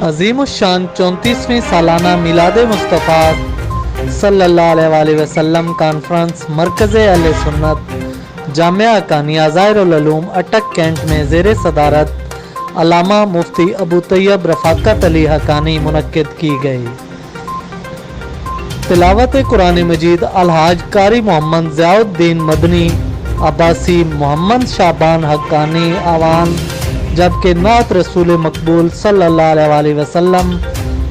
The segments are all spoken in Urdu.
عظیم الشان 34ویں سالانہ میلاد مصطفیٰ صلی اللہ علیہ وسلم کانفرنس مرکز اہل سنت جامعہ حقانیہ ظاہر العلوم اٹک کینٹ میں زیر صدارت علامہ مفتی ابو طیب رفاقت علی حقانی منعقد کی گئی۔ تلاوت قرآن مجید الحاج قاری محمد ضیاء الدین مدنی عباسی، محمد شعبان حقانی آوان، جبکہ نعت رسول مقبول صلی اللہ علیہ وسلم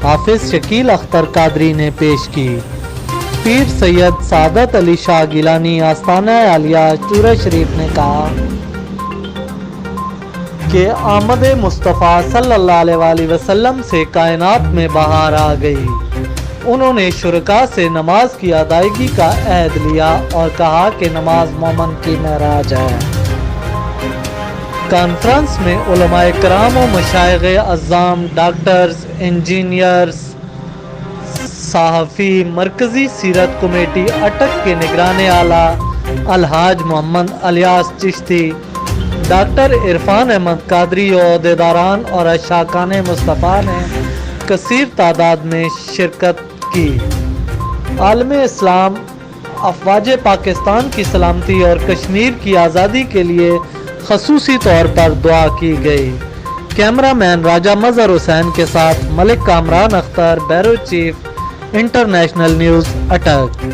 حافظ شکیل اختر قادری نے پیش کی۔ پیر سید سعادت علی شاہ گیلانی آستانہ عالیہ چورہ شریف نے کہا کہ آمد مصطفیٰ صلی اللہ علیہ وسلم سے کائنات میں بہار آ گئی۔ انہوں نے شرکاء سے نماز کی ادائیگی کا عہد لیا اور کہا کہ نماز مومن کی معراج ہے۔ کانفرنس میں علماء کرام و مشائخ اعظام، ڈاکٹرز، انجینئرز، صحافی، مرکزی سیرت کمیٹی اٹک کے نگران اعلیٰ الحاج محمد الیاس چشتی، ڈاکٹر عرفان احمد قادری، عہدیداران اور عشاقان مصطفیٰ نے کثیر تعداد میں شرکت کی۔ عالم اسلام، افواج پاکستان کی سلامتی اور کشمیر کی آزادی کے لیے خصوصی طور پر دعا کی گئی۔ کیمرہ مین راجہ مظہر حسین کے ساتھ Malik Kamran Akhtar, bureau chief, international news اٹک۔